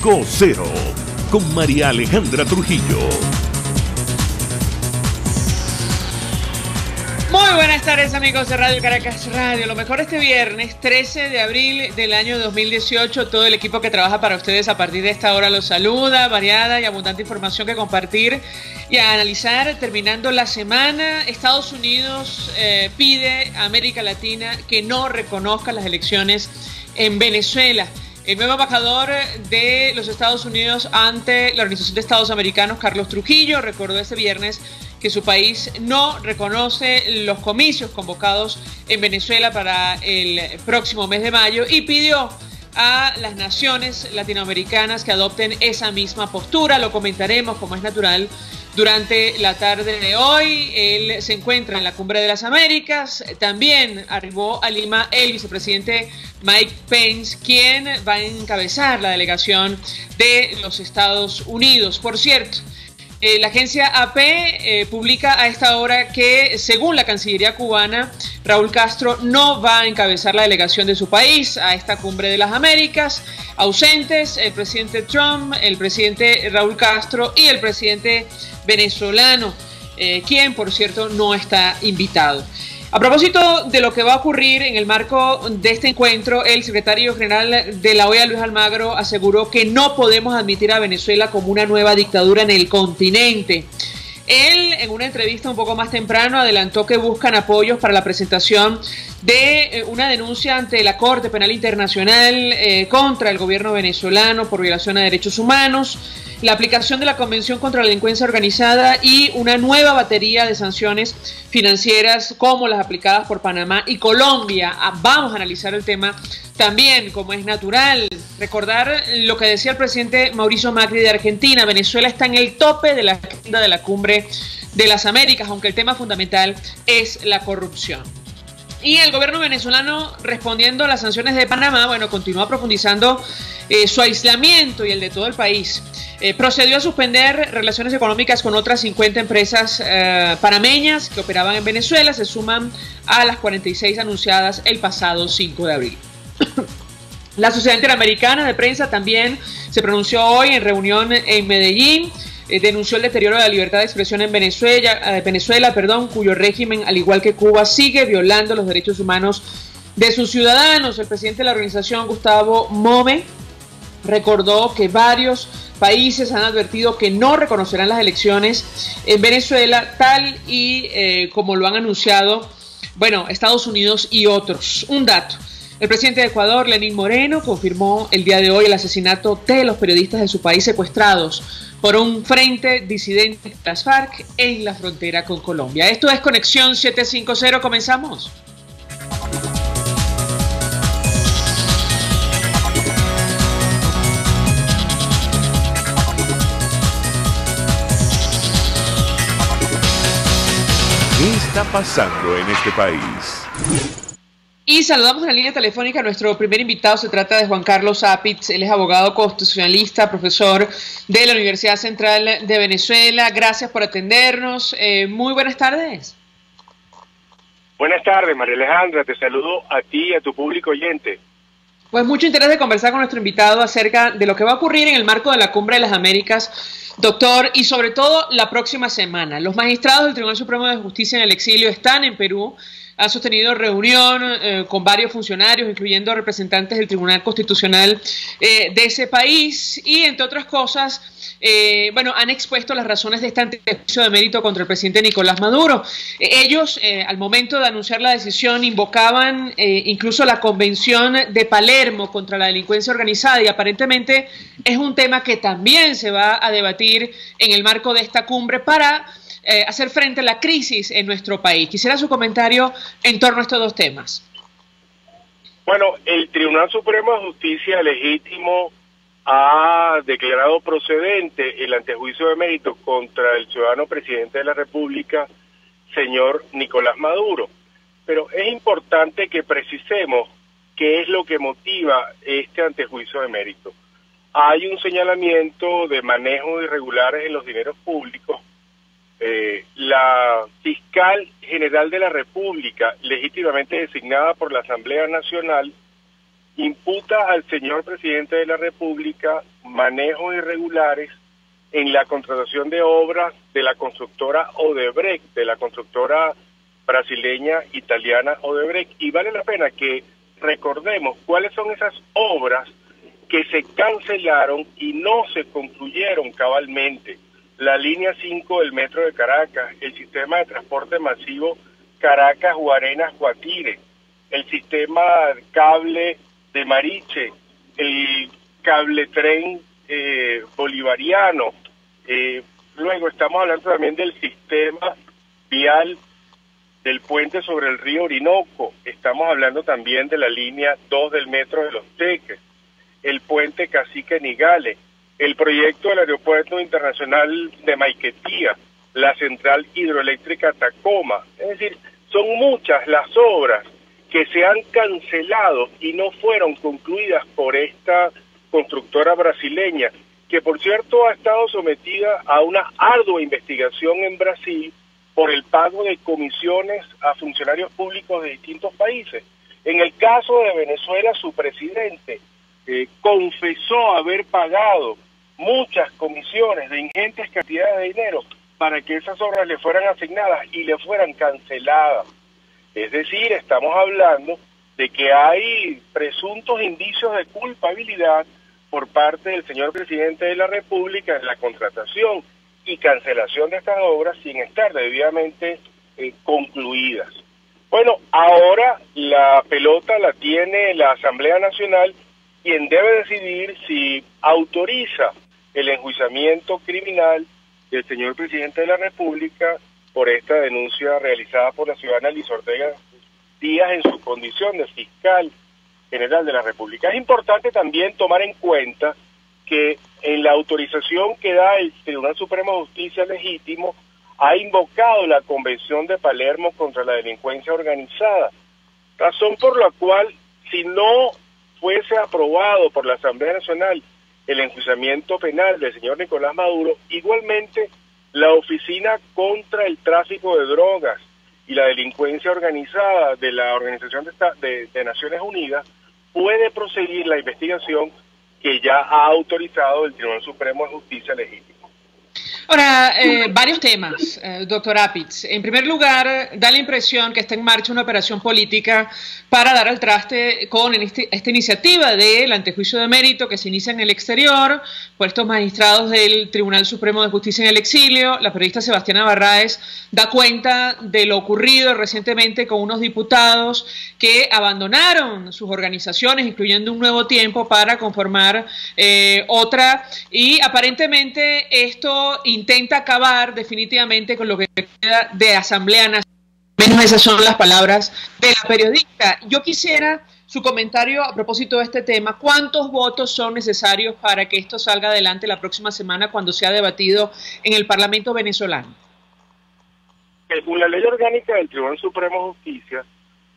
5-0 con María Alejandra Trujillo. Muy buenas tardes, amigos de Radio Caracas Radio. Lo mejor este viernes 13 de abril del año 2018. Todo el equipo que trabaja para ustedes a partir de esta hora los saluda. Variada y abundante información que compartir y a analizar. Terminando la semana, Estados Unidos pide a América Latina que no reconozca las elecciones en Venezuela. El nuevo embajador de los Estados Unidos ante la Organización de Estados Americanos, Carlos Trujillo, recordó este viernes que su país no reconoce los comicios convocados en Venezuela para el próximo mes de mayo y pidió a las naciones latinoamericanas que adopten esa misma postura. Lo comentaremos, como es natural, durante la tarde de hoy. Él se encuentra en la Cumbre de las Américas. También arribó a Lima el vicepresidente Mike Pence, quien va a encabezar la delegación de los Estados Unidos. Por cierto, la agencia AP publica a esta hora que, según la Cancillería cubana, Raúl Castro no va a encabezar la delegación de su país a esta Cumbre de las Américas. Ausentes el presidente Trump, el presidente Raúl Castro y el presidente venezolano, quien, por cierto, no está invitado. A propósito de lo que va a ocurrir en el marco de este encuentro, el secretario general de la OEA, Luis Almagro, aseguró que no podemos admitir a Venezuela como una nueva dictadura en el continente. Él, en una entrevista un poco más temprano, adelantó que buscan apoyos para la presentación de una denuncia ante la Corte Penal Internacional contra el gobierno venezolano por violación a derechos humanos, la aplicación de la Convención contra la Delincuencia Organizada y una nueva batería de sanciones financieras como las aplicadas por Panamá y Colombia. Vamos a analizar el tema también, como es natural. Recordar lo que decía el presidente Mauricio Macri de Argentina: Venezuela está en el tope de la agenda de la Cumbre de las Américas, aunque el tema fundamental es la corrupción. Y el gobierno venezolano, respondiendo a las sanciones de Panamá, continúa profundizando su aislamiento y el de todo el país. Procedió a suspender relaciones económicas con otras 50 empresas panameñas que operaban en Venezuela. Se suman a las 46 anunciadas el pasado 5 de abril. La Sociedad Interamericana de Prensa también se pronunció hoy en reunión en Medellín. Denunció el deterioro de la libertad de expresión en Venezuela, cuyo régimen, al igual que Cuba, sigue violando los derechos humanos de sus ciudadanos. El presidente de la organización, Gustavo Mome, recordó que varios países han advertido que no reconocerán las elecciones en Venezuela, tal y como lo han anunciado, Estados Unidos y otros. Un dato: el presidente de Ecuador, Lenín Moreno, confirmó el día de hoy el asesinato de los periodistas de su país secuestrados por un frente disidente de las FARC en la frontera con Colombia. Esto es Conexión 750, comenzamos. ¿Qué está pasando en este país? Y saludamos en la línea telefónica a nuestro primer invitado. Se trata de Juan Carlos Apitz. Él es abogado constitucionalista, profesor de la Universidad Central de Venezuela. Gracias por atendernos. Muy buenas tardes. Buenas tardes, María Alejandra. Te saludo a ti y a tu público oyente. Pues mucho interés de conversar con nuestro invitado acerca de lo que va a ocurrir en el marco de la Cumbre de las Américas, doctor, y sobre todo la próxima semana. Los magistrados del Tribunal Supremo de Justicia en el exilio están en Perú. Ha sostenido reunión con varios funcionarios, incluyendo representantes del Tribunal Constitucional de ese país, y entre otras cosas, han expuesto las razones de este antejuicio de mérito contra el presidente Nicolás Maduro. Ellos, al momento de anunciar la decisión, invocaban incluso la Convención de Palermo contra la delincuencia organizada, y aparentemente es un tema que también se va a debatir en el marco de esta cumbre para hacer frente a la crisis en nuestro país. Quisiera su comentario en torno a estos dos temas. Bueno, el Tribunal Supremo de Justicia legítimo ha declarado procedente el antejuicio de mérito contra el ciudadano presidente de la República, señor Nicolás Maduro. Pero es importante que precisemos qué es lo que motiva este antejuicio de mérito. Hay un señalamiento de manejo irregulares en los dineros públicos. La fiscal general de la República, legítimamente designada por la Asamblea Nacional, imputa al señor presidente de la República manejos irregulares en la contratación de obras de la constructora Odebrecht, de la constructora brasileña italiana Odebrecht. Y vale la pena que recordemos cuáles son esas obras que se cancelaron y no se concluyeron cabalmente. La línea 5 del metro de Caracas, el sistema de transporte masivo Caracas-Guarenas-Guatire, el sistema cable de Mariche, el cable tren bolivariano. Luego estamos hablando también del sistema vial del puente sobre el río Orinoco. Estamos hablando también de la línea 2 del metro de Los Teques, el puente Cacique Nigales, el proyecto del aeropuerto internacional de Maiquetía, la central hidroeléctrica Tacoma. Es decir, son muchas las obras que se han cancelado y no fueron concluidas por esta constructora brasileña, que por cierto ha estado sometida a una ardua investigación en Brasil por el pago de comisiones a funcionarios públicos de distintos países. En el caso de Venezuela, su presidente confesó haber pagado muchas comisiones de ingentes cantidades de dinero para que esas obras le fueran asignadas y le fueran canceladas. Es decir, estamos hablando de que hay presuntos indicios de culpabilidad por parte del señor presidente de la República en la contratación y cancelación de estas obras sin estar debidamente concluidas. Bueno, ahora la pelota la tiene la Asamblea Nacional, quien debe decidir si autoriza el enjuiciamiento criminal del señor presidente de la República por esta denuncia realizada por la ciudadana Liz Ortega Díaz en su condición de fiscal general de la República. Es importante también tomar en cuenta que en la autorización que da el Tribunal Supremo de Justicia Legítimo ha invocado la Convención de Palermo contra la delincuencia organizada, razón por la cual, si no fuese aprobado por la Asamblea Nacional el enjuiciamiento penal del señor Nicolás Maduro, igualmente la Oficina contra el Tráfico de Drogas y la Delincuencia Organizada de la Organización de Naciones Unidas puede proseguir la investigación que ya ha autorizado el Tribunal Supremo de Justicia Legítimo. Ahora, varios temas, doctor Apitz. En primer lugar, da la impresión que está en marcha una operación política para dar al traste con esta iniciativa del antejuicio de mérito que se inicia en el exterior por estos magistrados del Tribunal Supremo de Justicia en el exilio. La periodista Sebastiana Barraez da cuenta de lo ocurrido recientemente con unos diputados que abandonaron sus organizaciones, incluyendo Un Nuevo Tiempo, para conformar otra, y aparentemente esto intenta acabar definitivamente con lo que queda de Asamblea Nacional. Menos esas son las palabras de la periodista. Yo quisiera su comentario a propósito de este tema. ¿Cuántos votos son necesarios para que esto salga adelante la próxima semana cuando sea debatido en el Parlamento venezolano? Según la ley orgánica del Tribunal Supremo de Justicia,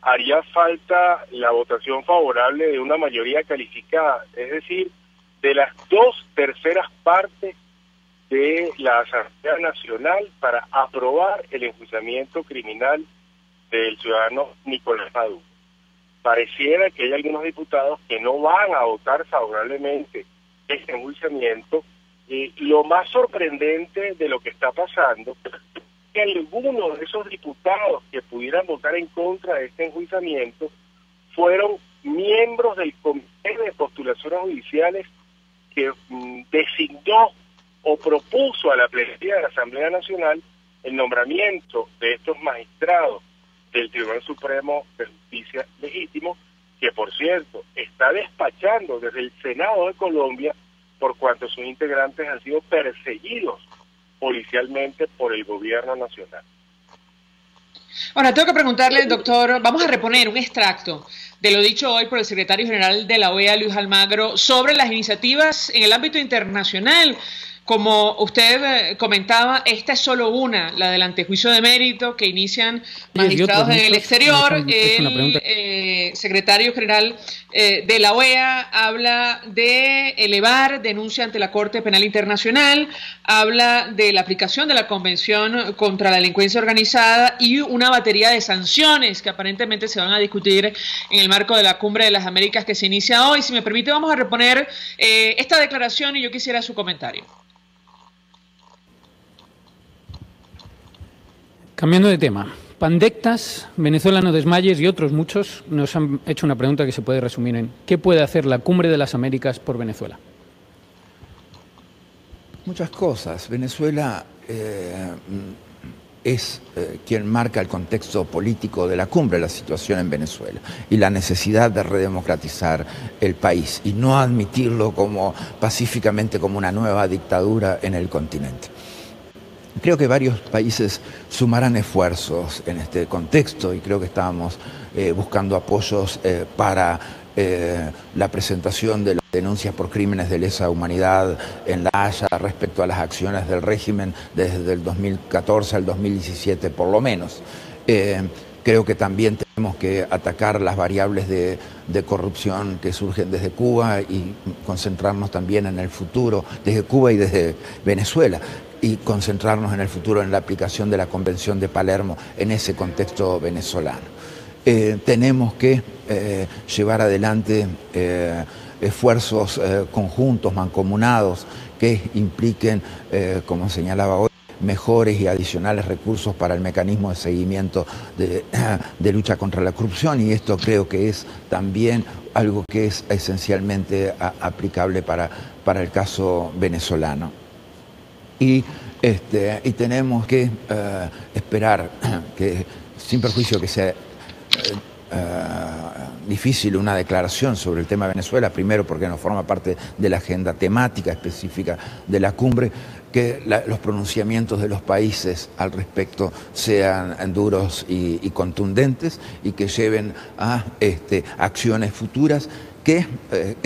haría falta la votación favorable de una mayoría calificada, es decir, de las 2/3 partes de la Asamblea Nacional para aprobar el enjuiciamiento criminal del ciudadano Nicolás Maduro. Pareciera que hay algunos diputados que no van a votar favorablemente este enjuiciamiento. Lo más sorprendente de lo que está pasando es que algunos de esos diputados que pudieran votar en contra de este enjuiciamiento fueron miembros del Comité de Postulaciones Judiciales que designó o propuso a la plenaria de la Asamblea Nacional el nombramiento de estos magistrados del Tribunal Supremo de Justicia Legítimo, que por cierto está despachando desde el Senado de Colombia por cuanto sus integrantes han sido perseguidos policialmente por el gobierno nacional. Ahora, tengo que preguntarle, doctor, vamos a reponer un extracto de lo dicho hoy por el secretario general de la OEA, Luis Almagro, sobre las iniciativas en el ámbito internacional Como usted comentaba, esta es solo una, la del antejuicio de mérito que inician magistrados en el exterior. El secretario general de la OEA habla de elevar denuncia ante la Corte Penal Internacional, habla de la aplicación de la Convención contra la Delincuencia Organizada y una batería de sanciones que aparentemente se van a discutir en el marco de la Cumbre de las Américas que se inicia hoy. Si me permite, vamos a reponer esta declaración y yo quisiera su comentario. Cambiando de tema, Pandectas, Venezuela no desmayes y otros muchos nos han hecho una pregunta que se puede resumir en ¿qué puede hacer la Cumbre de las Américas por Venezuela? Muchas cosas. Venezuela es quien marca el contexto político de la cumbre, la situación en Venezuela y la necesidad de redemocratizar el país y no admitirlo pacíficamente como una nueva dictadura en el continente. Creo que varios países sumarán esfuerzos en este contexto y creo que estábamos buscando apoyos para la presentación de las denuncias por crímenes de lesa humanidad en La Haya respecto a las acciones del régimen desde el 2014 al 2017 por lo menos. Creo que también tenemos que atacar las variables de corrupción que surgen desde Cuba y concentrarnos también en el futuro, desde Cuba y desde Venezuela, y concentrarnos en el futuro en la aplicación de la Convención de Palermo en ese contexto venezolano. Tenemos que llevar adelante esfuerzos conjuntos, mancomunados, que impliquen, como señalaba hoy, mejores y adicionales recursos para el mecanismo de seguimiento de lucha contra la corrupción, y esto creo que es también algo que es esencialmente aplicable para el caso venezolano. Y tenemos que esperar que, sin perjuicio que sea difícil una declaración sobre el tema de Venezuela, primero porque no forma parte de la agenda temática específica de la cumbre, que los pronunciamientos de los países al respecto sean duros y contundentes y que lleven a acciones futuras que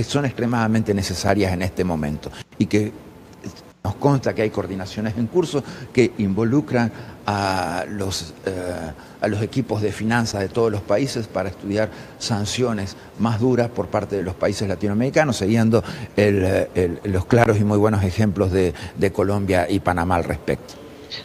son extremadamente necesarias en este momento y que nos consta que hay coordinaciones en curso que involucran a los equipos de finanzas de todos los países para estudiar sanciones más duras por parte de los países latinoamericanos, siguiendo los claros y muy buenos ejemplos de Colombia y Panamá al respecto.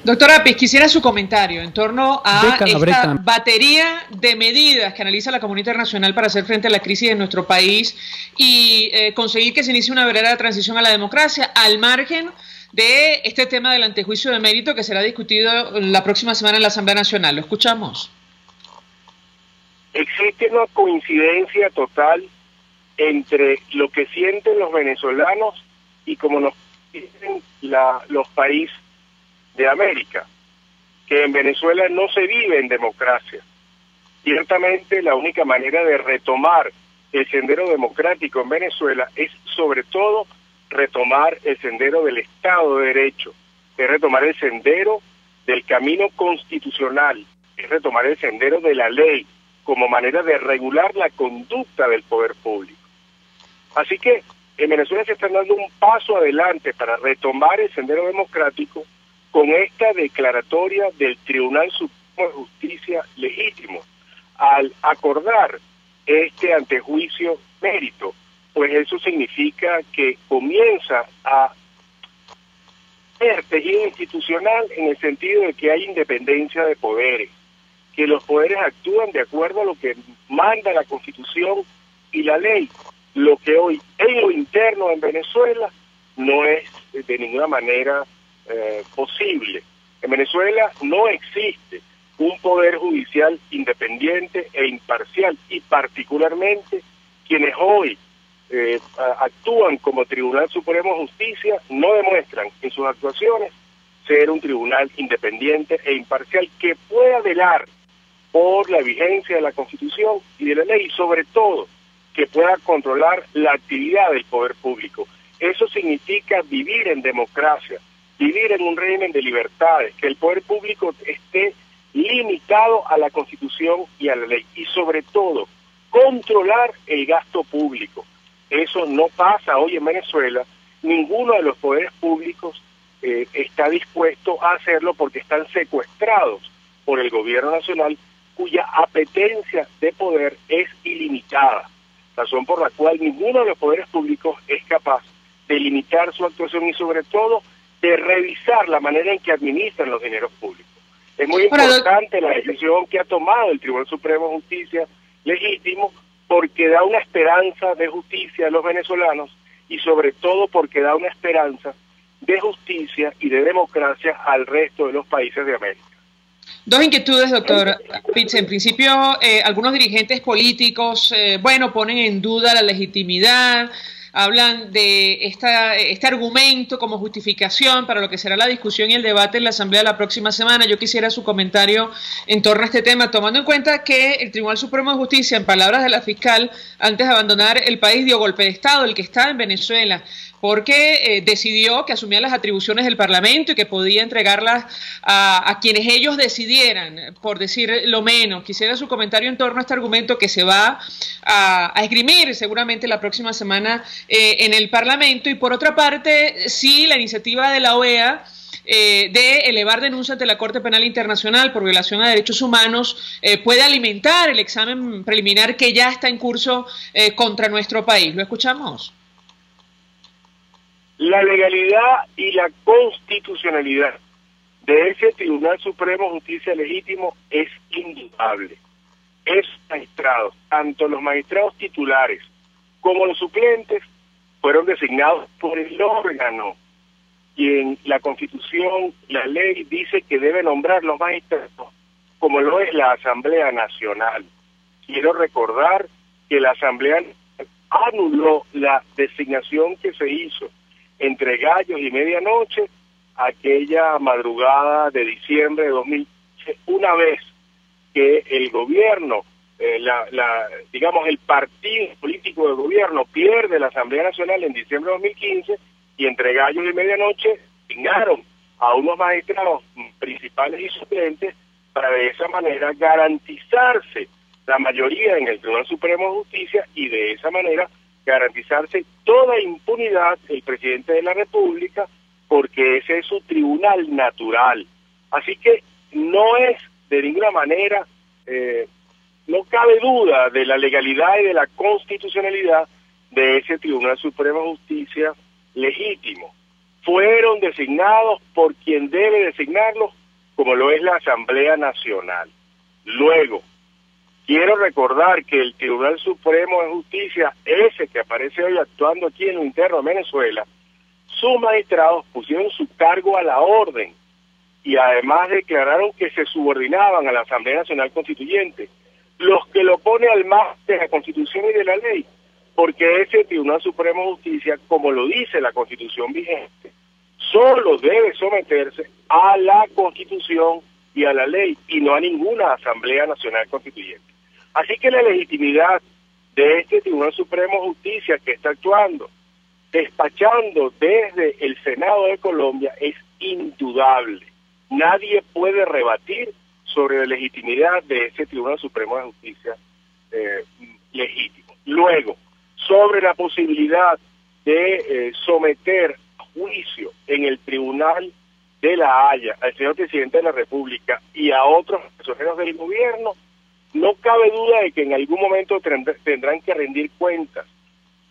Doctor Apis, quisiera su comentario en torno a esta batería de medidas que analiza la comunidad internacional para hacer frente a la crisis de nuestro país y conseguir que se inicie una verdadera transición a la democracia, al margen de este tema del antejuicio de mérito que será discutido la próxima semana en la Asamblea Nacional. Lo escuchamos. Existe una coincidencia total entre lo que sienten los venezolanos y como nos dicen los países de América, que en Venezuela no se vive en democracia. Ciertamente la única manera de retomar el sendero democrático en Venezuela es sobre todo retomar el sendero del Estado de Derecho, es retomar el sendero del camino constitucional, es retomar el sendero de la ley como manera de regular la conducta del poder público. Así que en Venezuela se está dando un paso adelante para retomar el sendero democrático con esta declaratoria del Tribunal Supremo de Justicia legítimo, al acordar este antejuicio mérito, pues eso significa que comienza a ser tejido institucional en el sentido de que hay independencia de poderes, que los poderes actúan de acuerdo a lo que manda la Constitución y la ley, lo que hoy en lo interno en Venezuela no es de ninguna manera posible. En Venezuela no existe un poder judicial independiente e imparcial y particularmente quienes hoy actúan como Tribunal Supremo de Justicia no demuestran en sus actuaciones ser un tribunal independiente e imparcial que pueda velar por la vigencia de la Constitución y de la ley y sobre todo que pueda controlar la actividad del poder público. Eso significa vivir en democracia, vivir en un régimen de libertades, que el poder público esté limitado a la Constitución y a la ley y sobre todo controlar el gasto público. Eso no pasa hoy en Venezuela ninguno de los poderes públicos está dispuesto a hacerlo porque están secuestrados por el gobierno nacional, cuya apetencia de poder es ilimitada, razón por la cual ninguno de los poderes públicos es capaz de limitar su actuación y sobre todo de revisar la manera en que administran los dineros públicos. Es muy importante la decisión que ha tomado el Tribunal Supremo de Justicia legítimo, porque da una esperanza de justicia a los venezolanos y sobre todo porque da una esperanza de justicia y de democracia al resto de los países de América. Dos inquietudes, doctor Pitts. En principio, algunos dirigentes políticos, ponen en duda la legitimidad, hablan de este argumento como justificación para lo que será la discusión y el debate en la Asamblea la próxima semana. Yo quisiera su comentario en torno a este tema, tomando en cuenta que el Tribunal Supremo de Justicia, en palabras de la fiscal, antes de abandonar el país, dio golpe de Estado, el que está en Venezuela, porque decidió que asumía las atribuciones del Parlamento y que podía entregarlas a quienes ellos decidieran, por decir lo menos. Quisiera su comentario en torno a este argumento que se va a esgrimir seguramente la próxima semana en el Parlamento. Y por otra parte, sí, la iniciativa de la OEA de elevar denuncia ante la Corte Penal Internacional por violación a derechos humanos puede alimentar el examen preliminar que ya está en curso contra nuestro país. ¿Lo escuchamos? La legalidad y la constitucionalidad de ese Tribunal Supremo de Justicia legítimo es indudable. Esos magistrados, tanto los magistrados titulares como los suplentes, fueron designados por el órgano quien la Constitución, la ley, dice que debe nombrar los magistrados, como lo es la Asamblea Nacional. Quiero recordar que la Asamblea anuló la designación que se hizo entre gallos y medianoche aquella madrugada de diciembre de 2015, una vez que el gobierno, digamos el partido político del gobierno pierde la Asamblea Nacional en diciembre de 2015 y entre gallos y medianoche designaron a unos magistrados principales y suplentes para de esa manera garantizarse la mayoría en el Tribunal Supremo de Justicia y de esa manera garantizarse toda impunidad el presidente de la República, porque ese es su tribunal natural. Así que no es de ninguna manera, no cabe duda de la legalidad y de la constitucionalidad de ese Tribunal Supremo de Justicia legítimo. Fueron designados por quien debe designarlos, como lo es la Asamblea Nacional. Luego, quiero recordar que el Tribunal Supremo de Justicia, ese que aparece hoy actuando aquí en lo interno de Venezuela, sus magistrados pusieron su cargo a la orden y además declararon que se subordinaban a la Asamblea Nacional Constituyente, los que lo pone al margen de la Constitución y de la ley, porque ese Tribunal Supremo de Justicia, como lo dice la Constitución vigente, solo debe someterse a la Constitución y a la ley y no a ninguna Asamblea Nacional Constituyente. Así que la legitimidad de este Tribunal Supremo de Justicia que está actuando, despachando desde el Senado de Colombia, es indudable. Nadie puede rebatir sobre la legitimidad de ese Tribunal Supremo de Justicia legítimo. Luego, sobre la posibilidad de someter a juicio en el Tribunal de La Haya al señor presidente de la República y a otros personeros del gobierno, no cabe duda de que en algún momento tendrán que rendir cuentas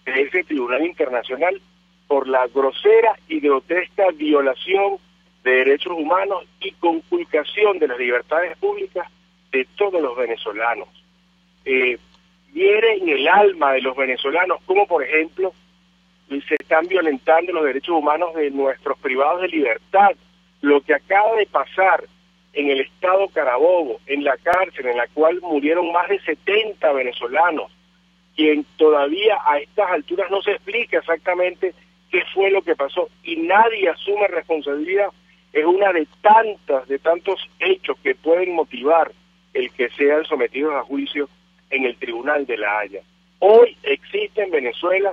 de ese tribunal internacional por la grosera y grotesca violación de derechos humanos y conculcación de las libertades públicas de todos los venezolanos. Hiere en el alma de los venezolanos, como por ejemplo se están violentando los derechos humanos de nuestros privados de libertad. Lo que acaba de pasar en el estado Carabobo, en la cárcel en la cual murieron más de 70 venezolanos, quien todavía a estas alturas no se explica exactamente qué fue lo que pasó y nadie asume responsabilidad, es una de tantos hechos que pueden motivar el que sean sometidos a juicio en el Tribunal de La Haya. Hoy existe en Venezuela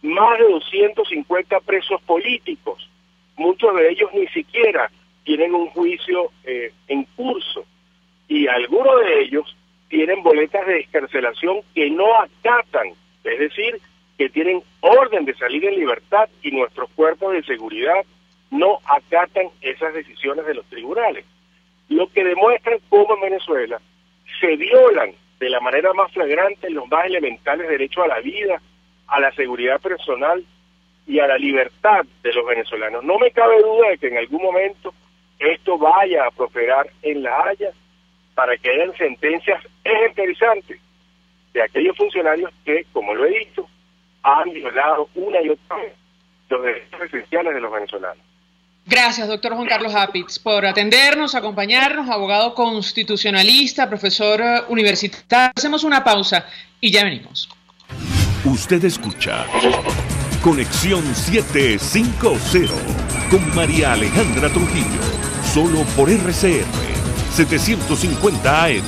más de 250 presos políticos, muchos de ellos ni siquiera tienen un juicio en curso y algunos de ellos tienen boletas de excarcelación que no acatan, es decir, que tienen orden de salir en libertad y nuestros cuerpos de seguridad no acatan esas decisiones de los tribunales. Lo que demuestra cómo en Venezuela se violan de la manera más flagrante los más elementales derechos a la vida, a la seguridad personal y a la libertad de los venezolanos. No me cabe duda de que en algún momento esto vaya a prosperar en La Haya para que hayan sentencias ejemplarizantes de aquellos funcionarios que, como lo he dicho, han violado una y otra vez los derechos esenciales de los venezolanos. Gracias, doctor Juan Carlos Apitz, por atendernos, acompañarnos, abogado constitucionalista, profesor universitario. Hacemos una pausa y ya venimos. Usted escucha Conexión 750 con María Alejandra Trujillo, solo por RCR 750 AM.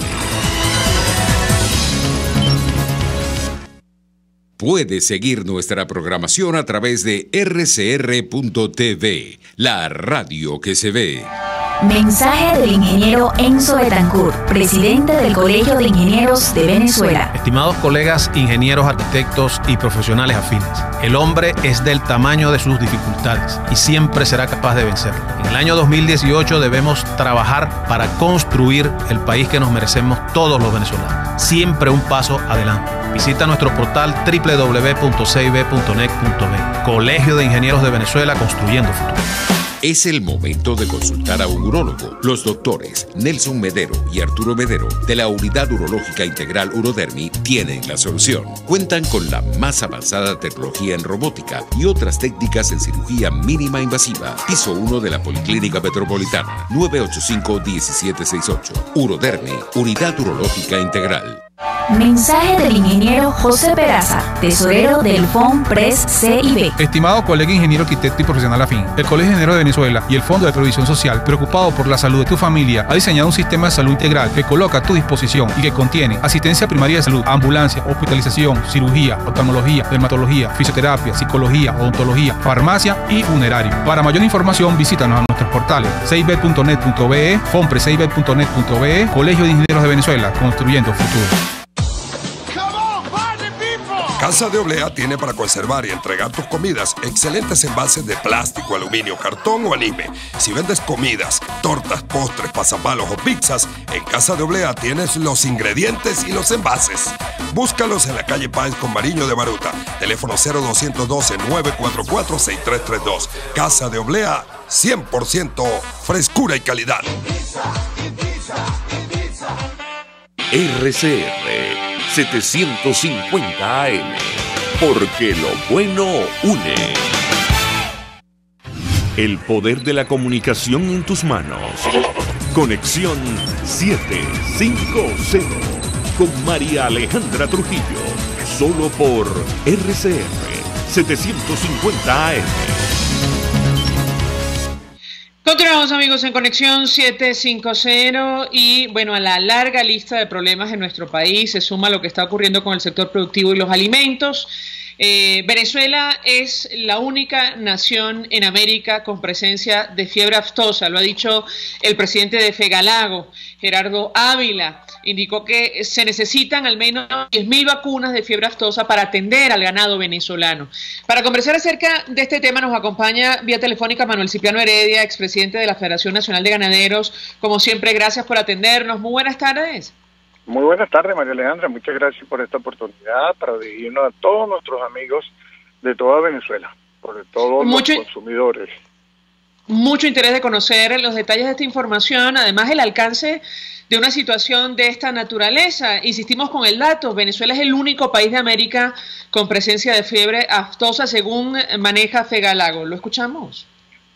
Puede seguir nuestra programación a través de rcr.tv, la radio que se ve. Mensaje del ingeniero Enzo Betancourt, presidente del Colegio de Ingenieros de Venezuela. Estimados colegas, ingenieros, arquitectos y profesionales afines, el hombre es del tamaño de sus dificultades y siempre será capaz de vencerlo. En el año 2018 debemos trabajar para construir el país que nos merecemos todos los venezolanos. Siempre un paso adelante. Visita nuestro portal www.cib.net.be. Colegio de Ingenieros de Venezuela, construyendo futuro. Es el momento de consultar a un urólogo. Los doctores Nelson Medero y Arturo Medero de la Unidad Urológica Integral Urodermi tienen la solución. Cuentan con la más avanzada tecnología en robótica y otras técnicas en cirugía mínima invasiva. Piso 1 de la Policlínica Metropolitana, 985-1768. Urodermi, Unidad Urológica Integral. Mensaje del ingeniero José Peraza, tesorero del FONPRES CIB. Estimado colega ingeniero, arquitecto y profesional afín, el Colegio de Ingenieros de Venezuela y el Fondo de Previsión Social, preocupado por la salud de tu familia, ha diseñado un sistema de salud integral que coloca a tu disposición y que contiene asistencia primaria de salud, ambulancia, hospitalización, cirugía, oftalmología, dermatología, fisioterapia, psicología, odontología, farmacia y funerario. Para mayor información, visítanos a nuestros portales cib.net.be, fonprescib.net.be, Colegio de Ingenieros de Venezuela, construyendo futuro. Casa de Oblea tiene para conservar y entregar tus comidas excelentes envases de plástico, aluminio, cartón o anime. Si vendes comidas, tortas, postres, pasapalos o pizzas, en Casa de Oblea tienes los ingredientes y los envases. Búscalos en la calle Páez con Mariño de Baruta. Teléfono 0212-944-6332. Casa de Oblea, 100% frescura y calidad. RCR 750 AM, porque lo bueno une. El poder de la comunicación en tus manos. Conexión 750 con María Alejandra Trujillo, solo por RCR 750 AM. Continuamos, amigos, en Conexión 750 y, bueno, a la larga lista de problemas en nuestro país se suma lo que está ocurriendo con el sector productivo y los alimentos. Venezuela es la única nación en América con presencia de fiebre aftosa, lo ha dicho el presidente de Fegalago, Gerardo Ávila. Indicó que se necesitan al menos 10.000 vacunas de fiebre aftosa para atender al ganado venezolano. Para conversar acerca de este tema nos acompaña vía telefónica Manuel Cipriano Heredia, expresidente de la Federación Nacional de Ganaderos. Como siempre, gracias por atendernos. Muy buenas tardes. Muy buenas tardes, María Alejandra. Muchas gracias por esta oportunidad para dirigirnos a todos nuestros amigos de toda Venezuela, sobre todo los consumidores. Mucho interés de conocer los detalles de esta información, además el alcance de una situación de esta naturaleza. Insistimos con el dato, Venezuela es el único país de América con presencia de fiebre aftosa, según maneja Fegalago. ¿Lo escuchamos?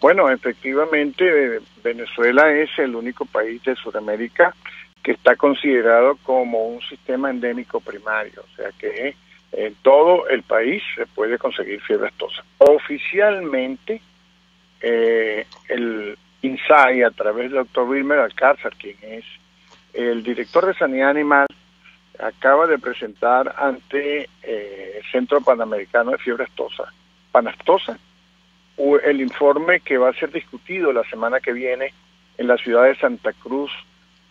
Bueno, efectivamente, Venezuela es el único país de Sudamérica que está considerado como un sistema endémico primario, o sea que en todo el país se puede conseguir fiebre aftosa. Oficialmente, el INSAI, a través del doctor Wilmer Alcázar, quien es el director de Sanidad Animal, acaba de presentar ante el Centro Panamericano de Fiebre Aftosa, el informe que va a ser discutido la semana que viene en la ciudad de Santa Cruz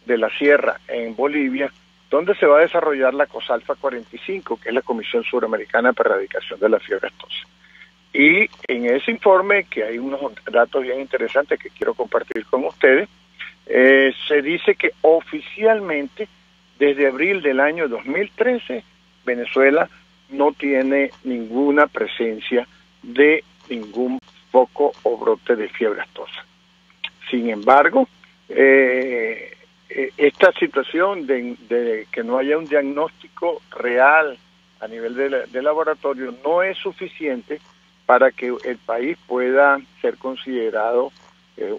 de la Sierra, en Bolivia, donde se va a desarrollar la COSALFA 45, que es la Comisión Suramericana para la Erradicación de la Fiebre Aftosa. Y en ese informe, que hay unos datos bien interesantes que quiero compartir con ustedes, se dice que oficialmente, desde abril del año 2013, Venezuela no tiene ninguna presencia de ningún foco o brote de fiebre aftosa. Sin embargo, esta situación de que no haya un diagnóstico real a nivel de laboratorio no es suficiente para que el país pueda ser considerado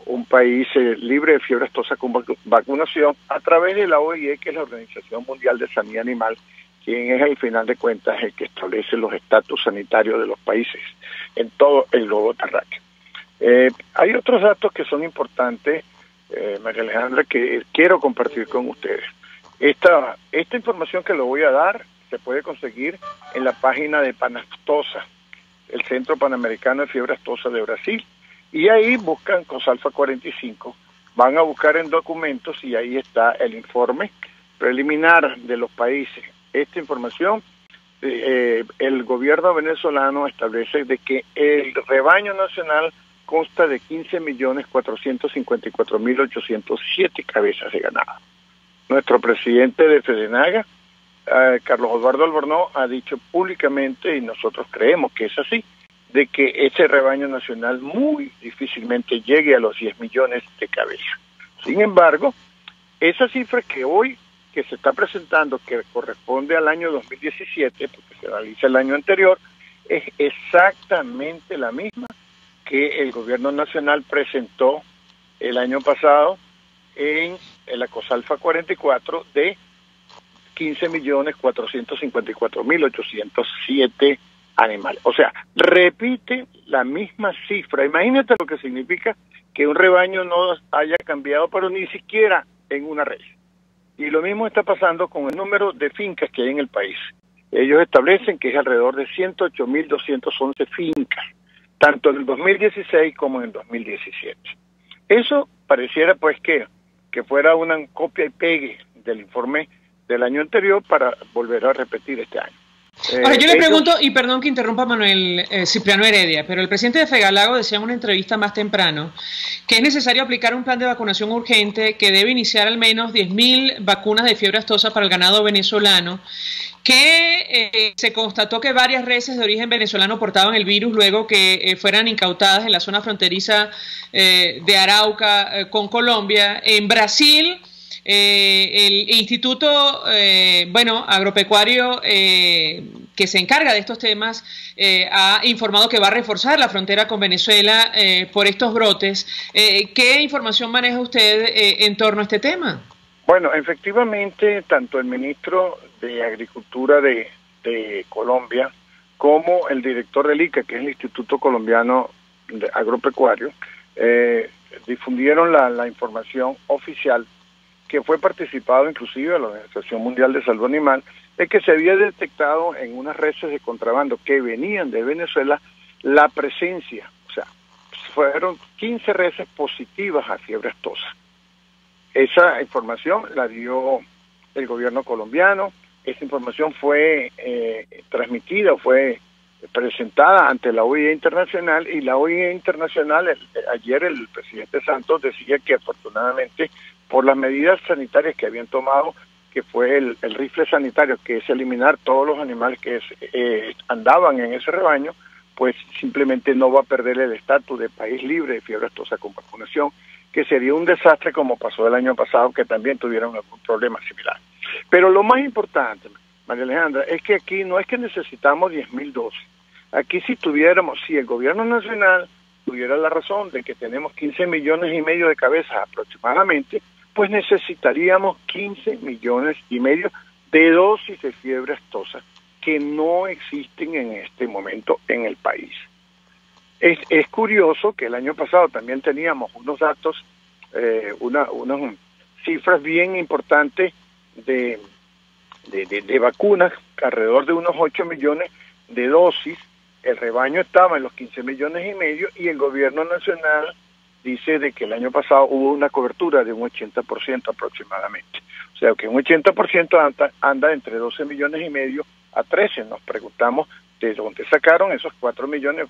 un país libre de fiebre aftosa con vacunación a través de la OIE, que es la Organización Mundial de Sanidad Animal, quien es al final de cuentas el que establece los estatus sanitarios de los países en todo el globo terráqueo. Hay otros datos que son importantes, María Alejandra, que quiero compartir con ustedes. Esta información que le voy a dar se puede conseguir en la página de Panaftosa, el Centro Panamericano de Fiebre Aftosa de Brasil, y ahí buscan COSALFA 45, van a buscar en documentos y ahí está el informe preliminar de los países. Esta información, el gobierno venezolano establece de que el rebaño nacional consta de 15.454.807 cabezas de ganado. Nuestro presidente de FEDENAGA, Carlos Eduardo Albornoz, ha dicho públicamente, y nosotros creemos que es así, de que ese rebaño nacional muy difícilmente llegue a los 10 millones de cabezas. Sin embargo, esa cifra que hoy que se está presentando, que corresponde al año 2017, porque se realiza el año anterior, es exactamente la misma que el gobierno nacional presentó el año pasado en la COSALFA 44 de 15.454.807 animales. O sea, repite la misma cifra. Imagínate lo que significa que un rebaño no haya cambiado, pero ni siquiera en una red. Y lo mismo está pasando con el número de fincas que hay en el país. Ellos establecen que es alrededor de 108.211 fincas, tanto en el 2016 como en el 2017. Eso pareciera pues que fuera una copia y pegue del informe del año anterior para volver a repetir este año. Ahora, yo le pregunto, y perdón que interrumpa Manuel Cipriano Heredia, pero el presidente de Fegalago decía en una entrevista más temprano que es necesario aplicar un plan de vacunación urgente que debe iniciar al menos 10.000 vacunas de fiebre aftosa para el ganado venezolano, que se constató que varias reses de origen venezolano portaban el virus luego que fueran incautadas en la zona fronteriza de Arauca con Colombia. En Brasil, el Instituto agropecuario que se encarga de estos temas ha informado que va a reforzar la frontera con Venezuela por estos brotes. ¿Qué información maneja usted en torno a este tema? Bueno, efectivamente, tanto el ministro de Agricultura de Colombia como el director del ICA, que es el Instituto Colombiano Agropecuario, difundieron la información oficial que fue participado inclusive a la Organización Mundial de Salud Animal, de que se había detectado en unas reses de contrabando que venían de Venezuela la presencia, o sea, fueron 15 reses positivas a fiebre aftosa. Esa información la dio el gobierno colombiano, esa información fue transmitida, fue presentada ante la OIE Internacional, y la OIE Internacional, ayer el presidente Santos decía que afortunadamente por las medidas sanitarias que habían tomado, que fue el rifle sanitario, que es eliminar todos los animales que andaban en ese rebaño, pues simplemente no va a perder el estatus de país libre de fiebre aftosa con vacunación, que sería un desastre como pasó el año pasado, que también tuvieron algún problema similar. Pero lo más importante, María Alejandra, es que aquí no es que necesitamos 10.000 dosis. Aquí si el gobierno nacional tuviera la razón de que tenemos 15 millones y medio de cabezas aproximadamente, pues necesitaríamos 15 millones y medio de dosis de fiebre aftosa que no existen en este momento en el país. Es curioso que el año pasado también teníamos unos datos, unas cifras bien importantes de vacunas, alrededor de unos 8 millones de dosis. El rebaño estaba en los 15 millones y medio y el gobierno nacional dice de que el año pasado hubo una cobertura de un 80% aproximadamente. O sea que un 80% anda entre 12 millones y medio a 13. Nos preguntamos de dónde sacaron esos 4 millones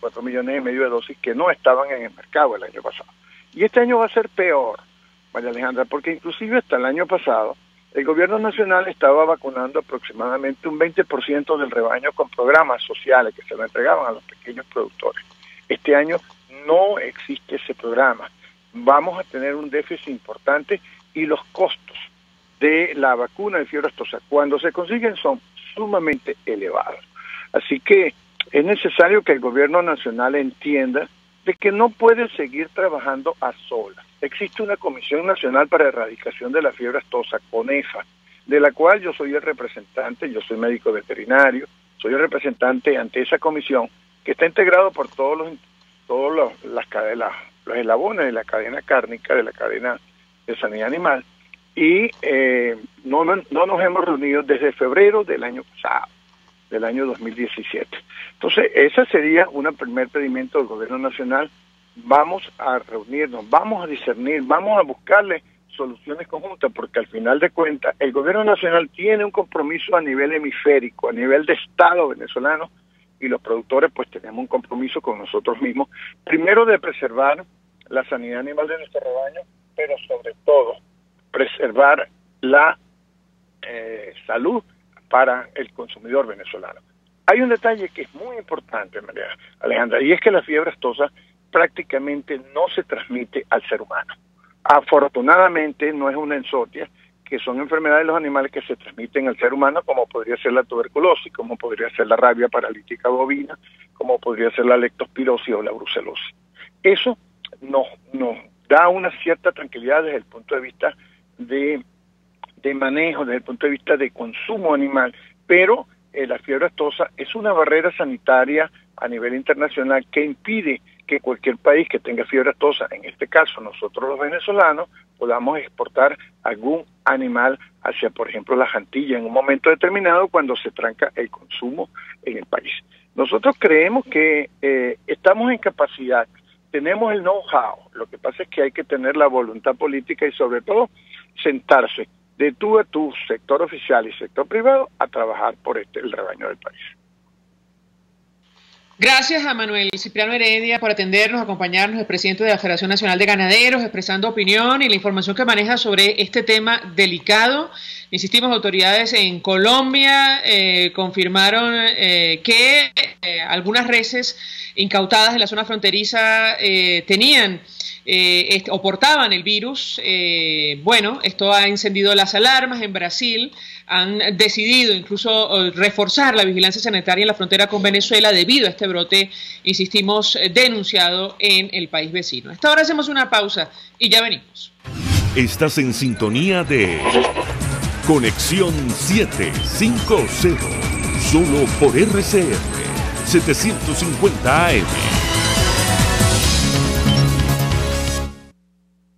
y medio de dosis que no estaban en el mercado el año pasado. Y este año va a ser peor, María Alejandra, porque inclusive hasta el año pasado el gobierno nacional estaba vacunando aproximadamente un 20% del rebaño con programas sociales que se lo entregaban a los pequeños productores. Este año no existe ese programa. Vamos a tener un déficit importante y los costos de la vacuna de fiebre aftosa, cuando se consiguen, son sumamente elevados. Así que es necesario que el gobierno nacional entienda de que no puede seguir trabajando a solas. Existe una Comisión Nacional para Erradicación de la Fiebre Aftosa, CONEFA, de la cual yo soy el representante. Yo soy médico veterinario, soy el representante ante esa comisión, que está integrado por todos los eslabones de la cadena cárnica, de la cadena de sanidad animal, y no nos hemos reunido desde febrero del año pasado, del año 2017. Entonces, ese sería un primer pedimento del gobierno nacional. Vamos a reunirnos, vamos a discernir, vamos a buscarle soluciones conjuntas, porque al final de cuentas el gobierno nacional tiene un compromiso a nivel hemisférico, a nivel de Estado venezolano, y los productores pues tenemos un compromiso con nosotros mismos, primero de preservar la sanidad animal de nuestro rebaño, pero sobre todo preservar la salud para el consumidor venezolano. Hay un detalle que es muy importante, María Alejandra, y es que la fiebre aftosa prácticamente no se transmite al ser humano. Afortunadamente no es una ensotia, que son enfermedades de los animales que se transmiten al ser humano, como podría ser la tuberculosis, como podría ser la rabia paralítica bovina, como podría ser la leptospirosis o la brucelosis. Eso nos da una cierta tranquilidad desde el punto de vista de manejo, desde el punto de vista de consumo animal, pero la fiebre aftosa es una barrera sanitaria a nivel internacional que impide que cualquier país que tenga fiebre aftosa, en este caso nosotros los venezolanos, podamos exportar algún animal hacia, por ejemplo, las Antillas en un momento determinado cuando se tranca el consumo en el país. Nosotros creemos que estamos en capacidad, tenemos el know-how, lo que pasa es que hay que tener la voluntad política y sobre todo sentarse de tú a tú, sector oficial y sector privado, a trabajar por el rebaño del país. Gracias a Manuel Cipriano Heredia por atendernos, acompañarnos, el presidente de la Federación Nacional de Ganaderos, expresando opinión y la información que maneja sobre este tema delicado. Insistimos, autoridades en Colombia confirmaron que algunas reses incautadas en la zona fronteriza tenían o portaban el virus. Bueno, esto ha encendido las alarmas. En Brasil han decidido incluso reforzar la vigilancia sanitaria en la frontera con Venezuela debido a este brote, insistimos, denunciado en el país vecino. Hasta ahora hacemos una pausa y ya venimos. Estás en sintonía de Conexión 750, solo por RCR 750 AM.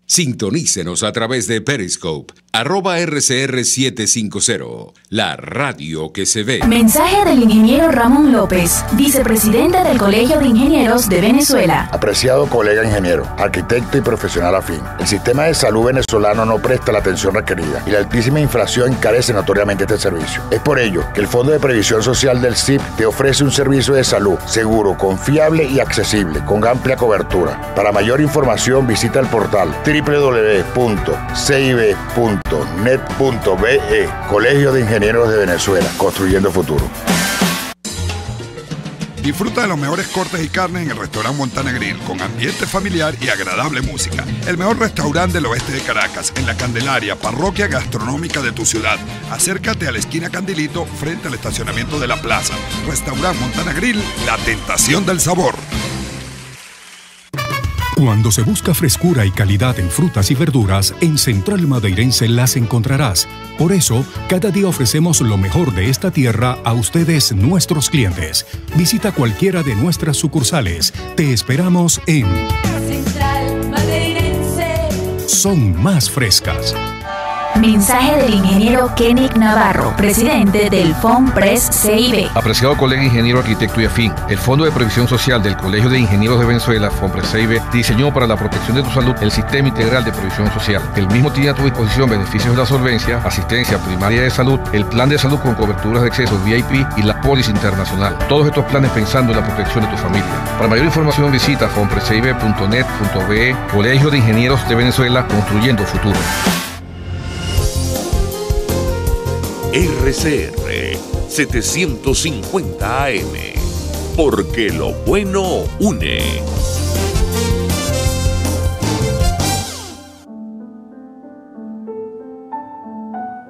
Sintonícenos a través de Periscope, @RCR750, la radio que se ve. Mensaje del ingeniero Ramón López, vicepresidente del Colegio de Ingenieros de Venezuela. Apreciado colega ingeniero, arquitecto y profesional afín, el sistema de salud venezolano no presta la atención requerida y la altísima inflación encarece notoriamente este servicio. Es por ello que el Fondo de Previsión Social del CIP te ofrece un servicio de salud seguro, confiable y accesible, con amplia cobertura. Para mayor información visita el portal www.cib.net.be. Colegio de Ingenieros de Venezuela, construyendo futuro. Disfruta de los mejores cortes y carnes en el restaurante Montana Grill, con ambiente familiar y agradable música. El mejor restaurante del oeste de Caracas, en La Candelaria, parroquia gastronómica de tu ciudad. Acércate a la esquina Candilito, frente al estacionamiento de la plaza. Restaurante Montana Grill, la tentación del sabor. Cuando se busca frescura y calidad en frutas y verduras, en Central Madeirense las encontrarás. Por eso, cada día ofrecemos lo mejor de esta tierra a ustedes, nuestros clientes. Visita cualquiera de nuestras sucursales. Te esperamos en Central Madeirense. Son más frescas. Mensaje del ingeniero Kenick Navarro, presidente del FOMPRES CIB. Apreciado colega ingeniero, arquitecto y afín, el Fondo de Previsión Social del Colegio de Ingenieros de Venezuela, FOMPRES CIB, diseñó para la protección de tu salud el Sistema Integral de Previsión Social. El mismo tiene a tu disposición beneficios de la solvencia, asistencia primaria de salud, el plan de salud con coberturas de acceso VIP y la póliza internacional. Todos estos planes pensando en la protección de tu familia. Para mayor información visita fomprescib.net.be. Colegio de Ingenieros de Venezuela, construyendo futuro. RCR 750 AM, porque lo bueno une.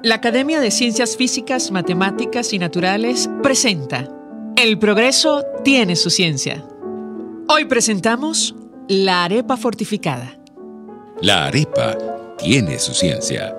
La Academia de Ciencias Físicas, Matemáticas y Naturales presenta El progreso tiene su ciencia. Hoy presentamos la arepa fortificada. La arepa tiene su ciencia.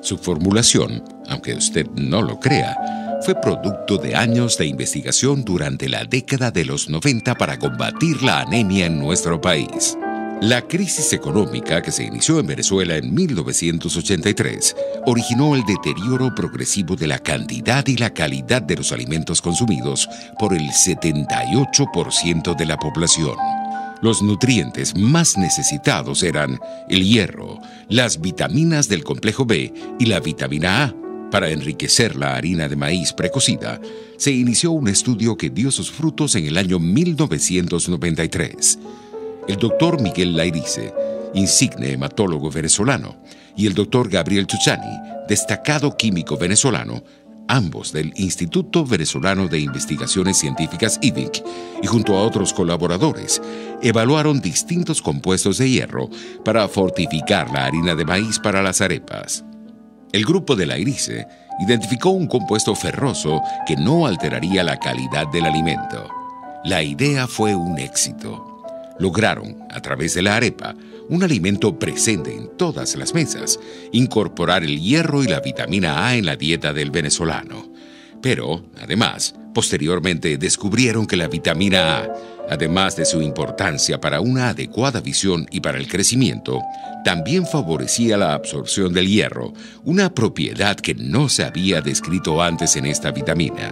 Su formulación, aunque usted no lo crea, fue producto de años de investigación durante la década de los 90 para combatir la anemia en nuestro país. La crisis económica que se inició en Venezuela en 1983 originó el deterioro progresivo de la cantidad y la calidad de los alimentos consumidos por el 78% de la población. Los nutrientes más necesitados eran el hierro, las vitaminas del complejo B y la vitamina A. Para enriquecer la harina de maíz precocida, se inició un estudio que dio sus frutos en el año 1993. El doctor Miguel Lairice, insigne hematólogo venezolano, y el doctor Gabriel Chuchani, destacado químico venezolano, ambos del Instituto Venezolano de Investigaciones Científicas IVIC, y junto a otros colaboradores, evaluaron distintos compuestos de hierro para fortificar la harina de maíz para las arepas. El grupo de Lairice identificó un compuesto ferroso que no alteraría la calidad del alimento. La idea fue un éxito. Lograron, a través de la arepa, un alimento presente en todas las mesas, incorporar el hierro y la vitamina A en la dieta del venezolano. Pero, además, posteriormente descubrieron que la vitamina A, además de su importancia para una adecuada visión y para el crecimiento, también favorecía la absorción del hierro, una propiedad que no se había descrito antes en esta vitamina.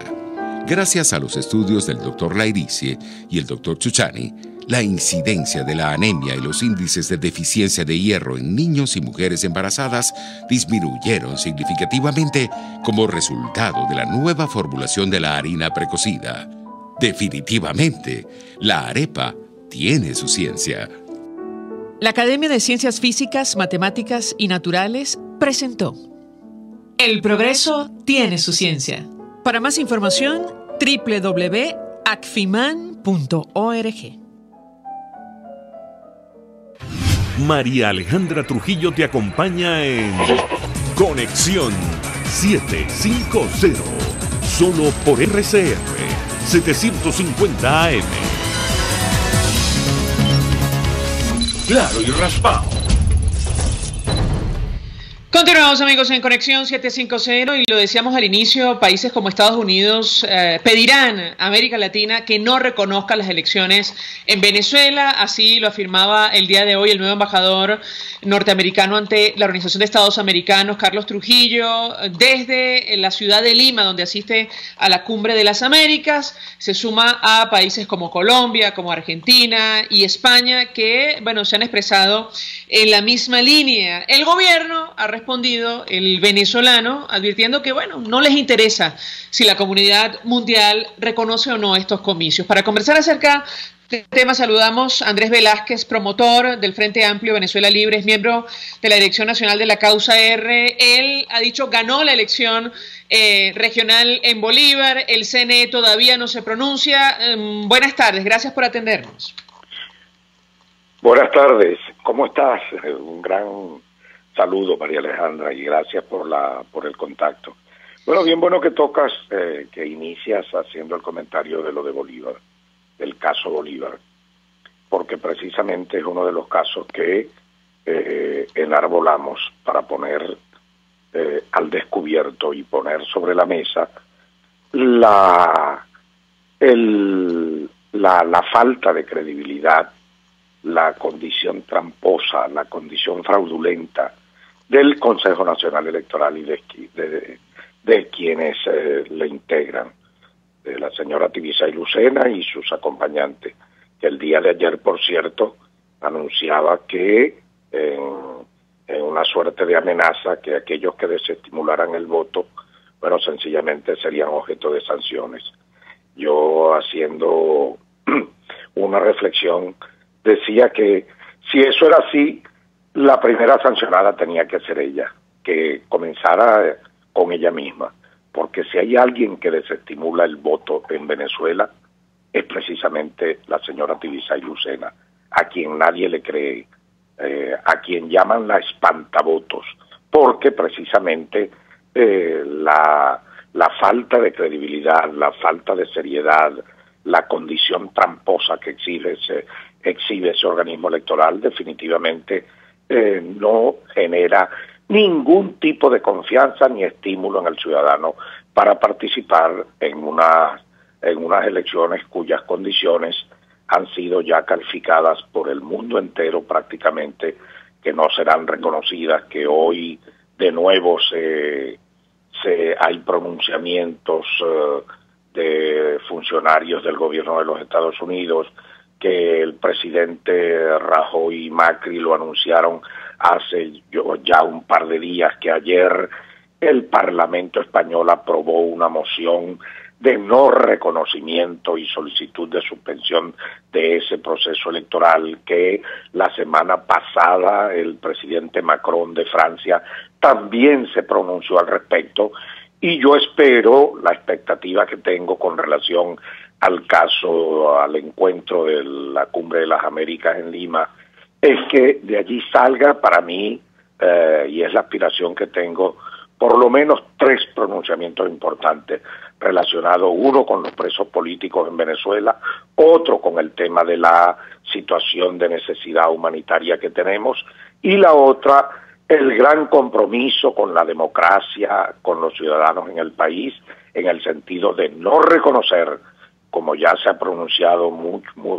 Gracias a los estudios del Dr. Lairice y el Dr. Chuchani, la incidencia de la anemia y los índices de deficiencia de hierro en niños y mujeres embarazadas disminuyeron significativamente como resultado de la nueva formulación de la harina precocida. Definitivamente, la arepa tiene su ciencia. La Academia de Ciencias Físicas, Matemáticas y Naturales presentó El progreso tiene su ciencia. Para más información, www.acfiman.org. María Alejandra Trujillo te acompaña en Conexión 750, solo por RCR 750 AM. Claro y raspado. Continuamos, amigos, en Conexión 750 y lo decíamos al inicio, países como Estados Unidos pedirán a América Latina que no reconozca las elecciones en Venezuela. Así lo afirmaba el día de hoy el nuevo embajador norteamericano ante la Organización de Estados Americanos, Carlos Trujillo, desde la ciudad de Lima, donde asiste a la Cumbre de las Américas. Se suma a países como Colombia, como Argentina y España, que, bueno, se han expresado en la misma línea. El gobierno ha respondido, el venezolano, advirtiendo que, bueno, no les interesa si la comunidad mundial reconoce o no estos comicios. Para conversar acerca de este tema, saludamos a Andrés Velázquez, promotor del Frente Amplio Venezuela Libre, es miembro de la Dirección Nacional de la Causa R. Él ha dicho, ganó la elección regional en Bolívar, el CNE todavía no se pronuncia. Buenas tardes, gracias por atendernos. Buenas tardes, ¿cómo estás? Un gran saludo, María Alejandra, y gracias por el contacto. Bueno, bien bueno que tocas, que inicias haciendo el comentario de lo de Bolívar, del caso Bolívar, porque precisamente es uno de los casos que enarbolamos para poner al descubierto y poner sobre la mesa la falta de credibilidad, la condición tramposa, la condición fraudulenta del Consejo Nacional Electoral y de quienes le integran, de la señora Tibisay Lucena y sus acompañantes, que el día de ayer, por cierto, anunciaba que en una suerte de amenaza que aquellos que desestimularan el voto, bueno, sencillamente serían objeto de sanciones. Yo, haciendo una reflexión, decía que si eso era así, la primera sancionada tenía que ser ella, que comenzara con ella misma, porque si hay alguien que desestimula el voto en Venezuela, es precisamente la señora Tibisay Lucena, a quien nadie le cree, a quien llaman la espantavotos, porque precisamente la falta de credibilidad, la falta de seriedad, la condición tramposa que exhibe ese organismo electoral definitivamente no genera ningún tipo de confianza ni estímulo en el ciudadano para participar en unas elecciones cuyas condiciones han sido ya calificadas por el mundo entero prácticamente, que no serán reconocidas, que hoy de nuevo hay pronunciamientos de funcionarios del gobierno de los Estados Unidos, que el presidente Rajoy y Macri lo anunciaron hace ya un par de días, que ayer el Parlamento español aprobó una moción de no reconocimiento y solicitud de suspensión de ese proceso electoral, que la semana pasada el presidente Macron de Francia también se pronunció al respecto, y yo espero, la expectativa que tengo con relación al caso, al encuentro de la Cumbre de las Américas en Lima, es que de allí salga para mí, y es la aspiración que tengo, por lo menos 3 pronunciamientos importantes relacionados, uno con los presos políticos en Venezuela, otro con el tema de la situación de necesidad humanitaria que tenemos, y la otra, el gran compromiso con la democracia, con los ciudadanos en el país, en el sentido de no reconocer, como ya se ha pronunciado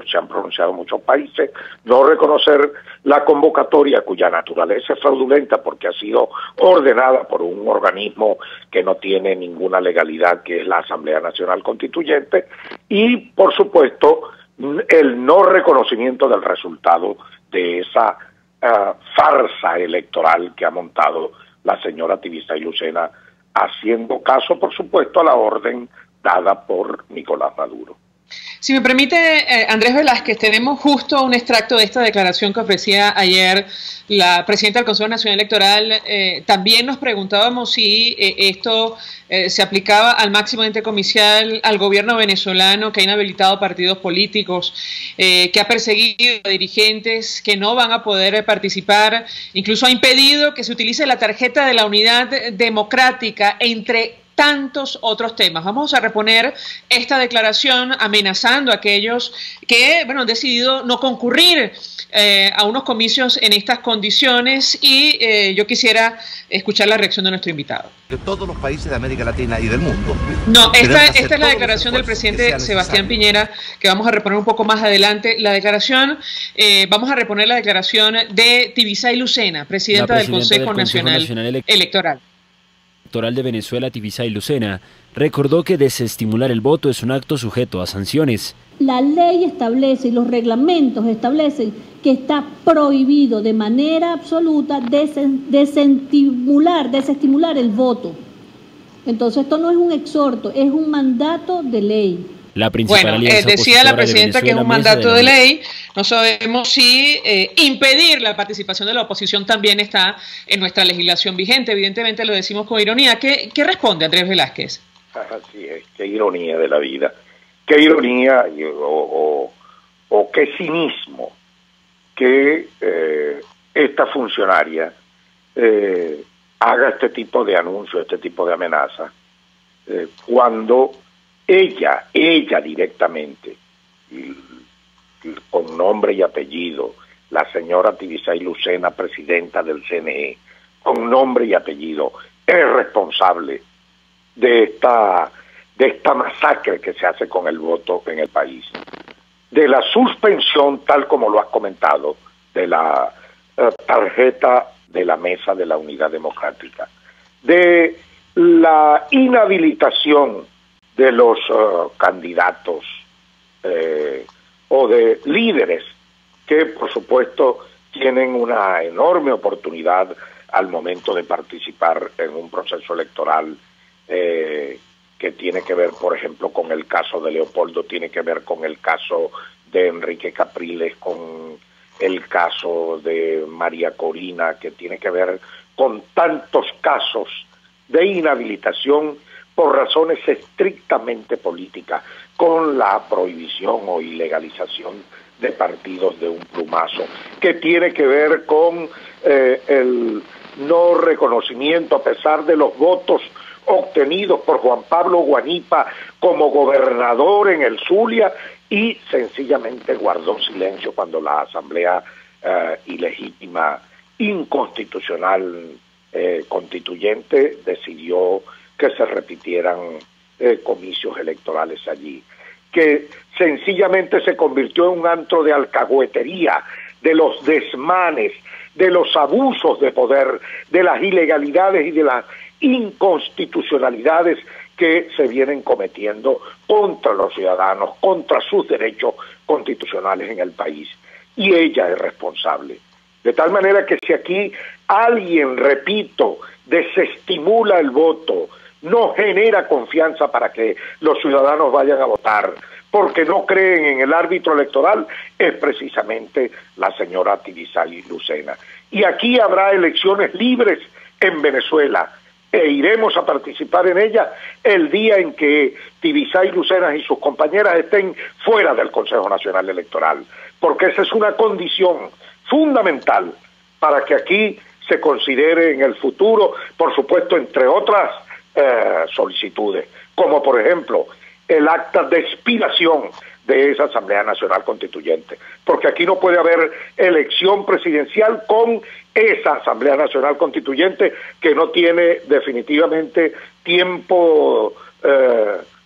se han pronunciado muchos países, no reconocer la convocatoria, cuya naturaleza es fraudulenta porque ha sido ordenada por un organismo que no tiene ninguna legalidad, que es la Asamblea Nacional Constituyente, y por supuesto el no reconocimiento del resultado de esa farsa electoral que ha montado la señora Tibisay Lucena, haciendo caso, por supuesto, a la orden dada por Nicolás Maduro. Si me permite, Andrés Velázquez, tenemos justo un extracto de esta declaración que ofrecía ayer la presidenta del Consejo Nacional Electoral. También nos preguntábamos si esto se aplicaba al máximo ente comicial, al gobierno venezolano, que ha inhabilitado partidos políticos, que ha perseguido a dirigentes que no van a poder participar, incluso ha impedido que se utilice la tarjeta de la unidad democrática, entre tantos otros temas. Vamos a reponer esta declaración amenazando a aquellos que, bueno, han decidido no concurrir a unos comicios en estas condiciones, y yo quisiera escuchar la reacción de nuestro invitado. De todos los países de América Latina y del mundo. No, esta es la declaración del presidente Sebastián Piñera, que vamos a reponer un poco más adelante. La declaración, vamos a reponer la declaración de Tibisay Lucena, presidenta del Consejo Nacional Electoral de Venezuela. Tibisay Lucena recordó que desestimular el voto es un acto sujeto a sanciones. La ley establece y los reglamentos establecen que está prohibido de manera absoluta desestimular el voto. Entonces esto no es un exhorto, es un mandato de ley. La principal alianza decía la presidenta que es un mandato de ley. No sabemos si impedir la participación de la oposición también está en nuestra legislación vigente. Evidentemente lo decimos con ironía. ¿Qué responde Andrés Velázquez? Así es, qué ironía de la vida. Qué ironía o qué cinismo que esta funcionaria haga este tipo de anuncio, este tipo de amenaza, cuando ella directamente, con nombre y apellido, la señora Tibisay Lucena, presidenta del CNE, con nombre y apellido, es responsable de esta masacre que se hace con el voto en el país, de la suspensión, tal como lo has comentado, de la tarjeta de la Mesa de la Unidad Democrática, de la inhabilitación de los candidatos o de líderes que, por supuesto, tienen una enorme oportunidad al momento de participar en un proceso electoral que tiene que ver, por ejemplo, con el caso de Leopoldo, tiene que ver con el caso de Enrique Capriles, con el caso de María Corina, que tiene que ver con tantos casos de inhabilitación por razones estrictamente políticas, con la prohibición o ilegalización de partidos de un plumazo, que tiene que ver con el no reconocimiento, a pesar de los votos obtenidos por Juan Pablo Guanipa como gobernador en el Zulia, y sencillamente guardó silencio cuando la Asamblea ilegítima, inconstitucional, constituyente, decidió que se repitieran comicios electorales allí, que sencillamente se convirtió en un antro de alcahuetería, de los desmanes, de los abusos de poder, de las ilegalidades y de las inconstitucionalidades que se vienen cometiendo contra los ciudadanos, contra sus derechos constitucionales en el país. Y ella es responsable. De tal manera que si aquí alguien, repito, desestimula el voto, no genera confianza para que los ciudadanos vayan a votar, porque no creen en el árbitro electoral, es precisamente la señora Tibisay Lucena. Y aquí habrá elecciones libres en Venezuela, e iremos a participar en ella el día en que Tibisay Lucena y sus compañeras estén fuera del Consejo Nacional Electoral, porque esa es una condición fundamental para que aquí se considere en el futuro, por supuesto, entre otras solicitudes, como por ejemplo el acta de expiración de esa Asamblea Nacional Constituyente, porque aquí no puede haber elección presidencial con esa Asamblea Nacional Constituyente que no tiene definitivamente tiempo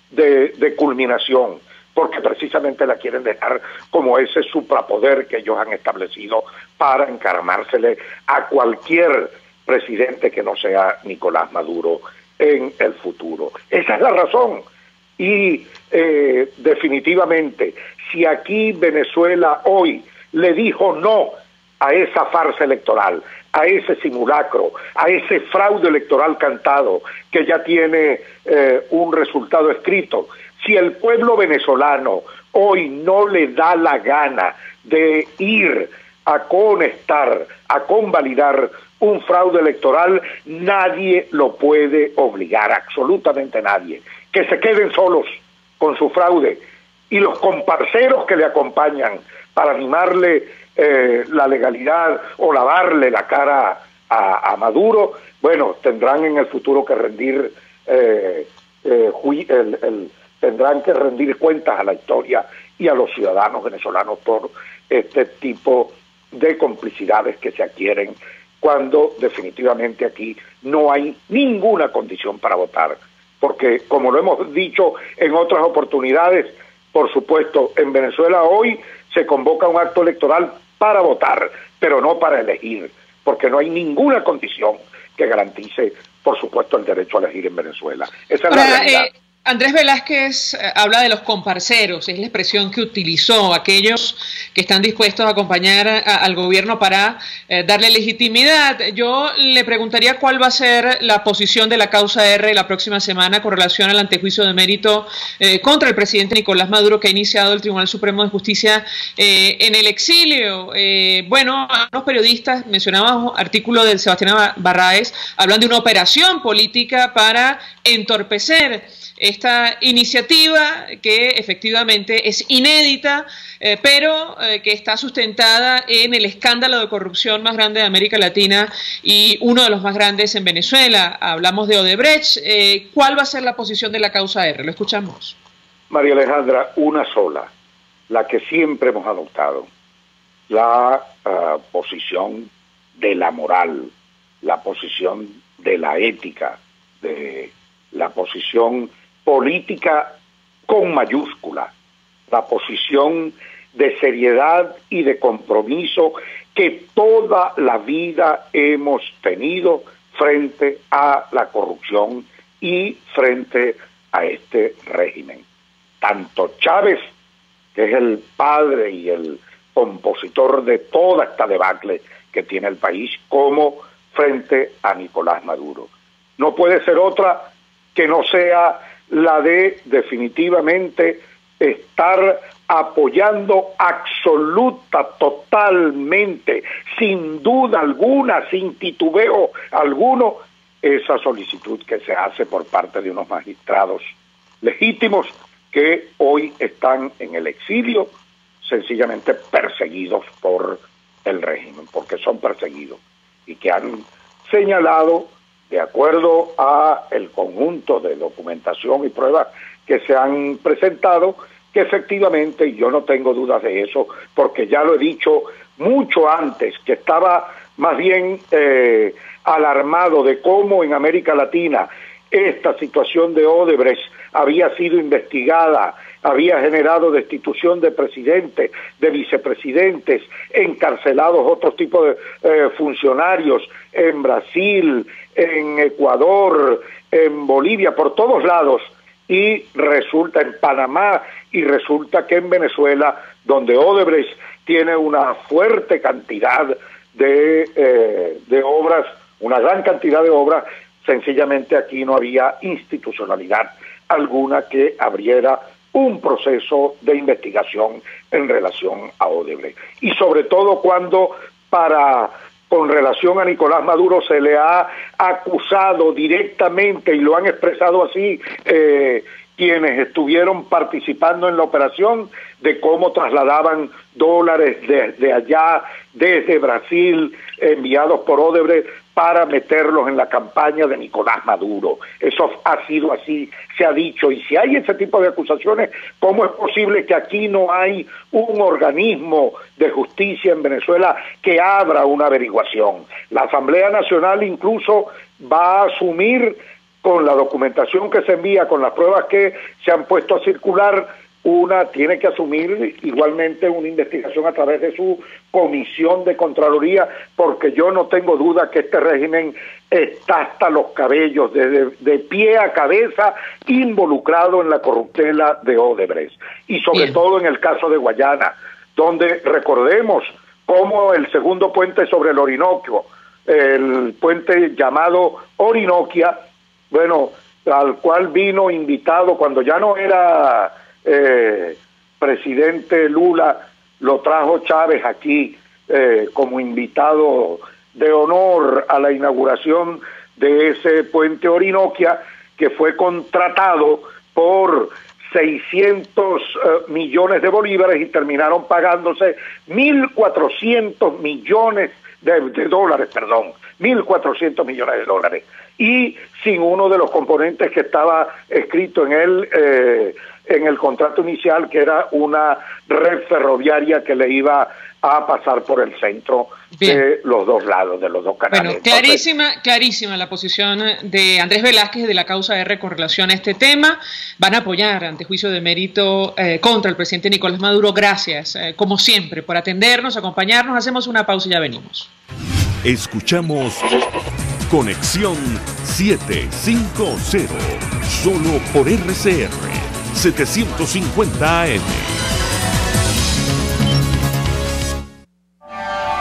de culminación, porque precisamente la quieren dejar como ese suprapoder que ellos han establecido para encarmársele a cualquier presidente que no sea Nicolás Maduro en el futuro. Esa es la razón. Y definitivamente, si aquí Venezuela hoy le dijo no a esa farsa electoral, a ese simulacro, a ese fraude electoral cantado que ya tiene un resultado escrito, si el pueblo venezolano hoy no le da la gana de ir a conectar, a convalidar un fraude electoral, nadie lo puede obligar, absolutamente nadie. Que se queden solos con su fraude, y los comparceros que le acompañan para animarle la legalidad o lavarle la cara a Maduro, bueno, tendrán en el futuro que rendir tendrán que rendir cuentas a la historia y a los ciudadanos venezolanos por este tipo de complicidades que se adquieren cuando definitivamente aquí no hay ninguna condición para votar. Porque, como lo hemos dicho en otras oportunidades, por supuesto, en Venezuela hoy se convoca un acto electoral para votar, pero no para elegir, porque no hay ninguna condición que garantice, por supuesto, el derecho a elegir en Venezuela. Esa es la realidad. Andrés Velázquez habla de los comparceros, es la expresión que utilizó, aquellos que están dispuestos a acompañar al gobierno para darle legitimidad. Yo le preguntaría cuál va a ser la posición de la causa R la próxima semana con relación al antejuicio de mérito contra el presidente Nicolás Maduro, que ha iniciado el Tribunal Supremo de Justicia en el exilio. Bueno, los periodistas, mencionábamos artículo del Sebastián Barraez, hablan de una operación política para entorpecer esta iniciativa que efectivamente es inédita, pero que está sustentada en el escándalo de corrupción más grande de América Latina y uno de los más grandes en Venezuela. Hablamos de Odebrecht. ¿Cuál va a ser la posición de la causa R? Lo escuchamos. María Alejandra, una sola, la que siempre hemos adoptado, la posición de la moral, la posición de la ética, de la posición política con mayúscula, la posición de seriedad y de compromiso que toda la vida hemos tenido frente a la corrupción y frente a este régimen. Tanto Chávez, que es el padre y el compositor de toda esta debacle que tiene el país, como frente a Nicolás Maduro. No puede ser otra que no sea la de definitivamente estar apoyando totalmente, sin duda alguna, sin titubeo alguno, esa solicitud que se hace por parte de unos magistrados legítimos que hoy están en el exilio, sencillamente perseguidos por el régimen, porque son perseguidos, y que han señalado, de acuerdo a el conjunto de documentación y pruebas que se han presentado, que efectivamente, y yo no tengo dudas de eso, porque ya lo he dicho mucho antes, que estaba más bien alarmado de cómo en América Latina esta situación de Odebrecht había sido investigada, había generado destitución de presidentes, de vicepresidentes, encarcelados otros tipos de funcionarios en Brasil, en Ecuador, en Bolivia, por todos lados, y resulta en Panamá, y resulta que en Venezuela, donde Odebrecht tiene una fuerte cantidad de obras, una gran cantidad de obras, sencillamente aquí no había institucionalidad alguna que abriera un proceso de investigación en relación a Odebrecht. Y sobre todo cuando con relación a Nicolás Maduro se le ha acusado directamente, y lo han expresado así quienes estuvieron participando en la operación, de cómo trasladaban dólares desde allá, desde Brasil, enviados por Odebrecht, para meterlos en la campaña de Nicolás Maduro. Eso ha sido así, se ha dicho, y si hay ese tipo de acusaciones, ¿cómo es posible que aquí no hay un organismo de justicia en Venezuela que abra una averiguación? La Asamblea Nacional incluso va a asumir, con la documentación que se envía, con las pruebas que se han puesto a circular, tiene que asumir igualmente una investigación a través de su comisión de Contraloría, porque yo no tengo duda que este régimen está hasta los cabellos, de pie a cabeza, involucrado en la corruptela de Odebrecht. Y sobre todo en el caso de Guayana, donde recordemos cómo el segundo puente sobre el Orinoco, el puente llamado Orinoquia, bueno, al cual vino invitado cuando ya no era presidente Lula, lo trajo Chávez aquí como invitado de honor a la inauguración de ese puente Orinoquia, que fue contratado por 600 millones de bolívares y terminaron pagándose 1.400 millones de dólares, 1.400 millones de dólares, y sin uno de los componentes que estaba escrito en el contrato inicial, que era una red ferroviaria que le iba a pasar por el centro de los dos lados, de los dos canales. Bueno, clarísima la posición de Andrés Velázquez de la causa R con relación a este tema. Van a apoyar ante juicio de mérito contra el presidente Nicolás Maduro. Gracias, como siempre, por atendernos, acompañarnos. Hacemos una pausa y ya venimos. Escuchamos Conexión 750, solo por RCR 750 AM.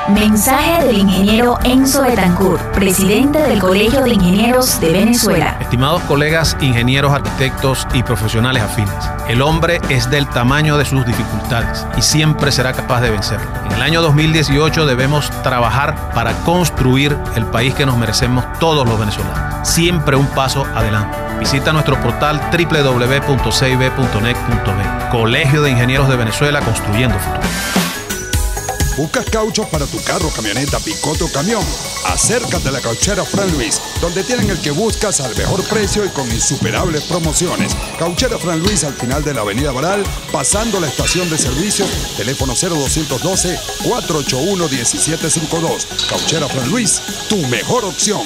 Mensaje del ingeniero Enzo Betancourt, presidente del Colegio de Ingenieros de Venezuela. Estimados colegas, ingenieros, arquitectos y profesionales afines, el hombre es del tamaño de sus dificultades y siempre será capaz de vencerlo. En el año 2018 debemos trabajar para construir el país que nos merecemos todos los venezolanos. Siempre un paso adelante. Visita nuestro portal www.cib.net.be. Colegio de Ingenieros de Venezuela, construyendo futuro. ¿Buscas caucho para tu carro, camioneta, picote o camión? Acércate a la Cauchera Fran Luis, donde tienen el que buscas al mejor precio y con insuperables promociones. Cauchera Fran Luis, al final de la avenida Baral, pasando la estación de servicio, teléfono 0212-481-1752. Cauchera Fran Luis, tu mejor opción.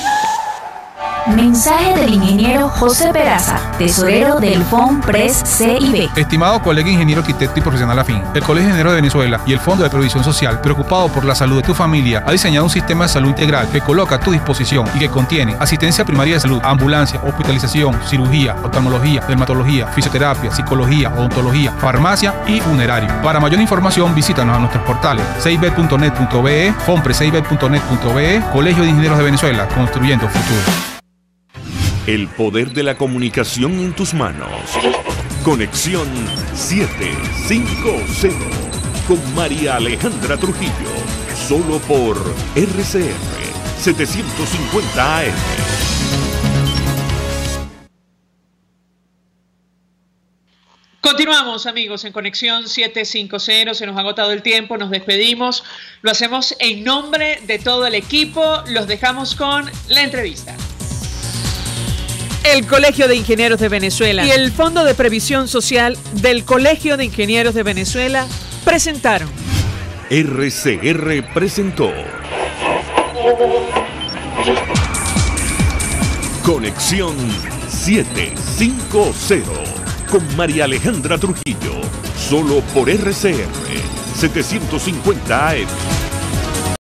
Mensaje del ingeniero José Peraza, tesorero del FONPRES CIB. Estimado colega ingeniero, arquitecto y profesional afín, el Colegio de Ingenieros de Venezuela y el Fondo de Previsión Social, preocupado por la salud de tu familia, ha diseñado un sistema de salud integral que coloca a tu disposición y que contiene asistencia primaria de salud, ambulancia, hospitalización, cirugía, oftalmología, dermatología, fisioterapia, psicología, odontología, farmacia y funerario. Para mayor información, visítanos a nuestros portales cib.net.be, fonprescib.net.be, Colegio de Ingenieros de Venezuela, construyendo futuro. El poder de la comunicación en tus manos. Conexión 750 con María Alejandra Trujillo. Solo por RCR 750 AM. Continuamos, amigos, en Conexión 750. Se nos ha agotado el tiempo, nos despedimos. Lo hacemos en nombre de todo el equipo. Los dejamos con la entrevista. El Colegio de Ingenieros de Venezuela y el Fondo de Previsión Social del Colegio de Ingenieros de Venezuela presentaron. RCR presentó Conexión 750 con María Alejandra Trujillo. Solo por RCR 750 AM.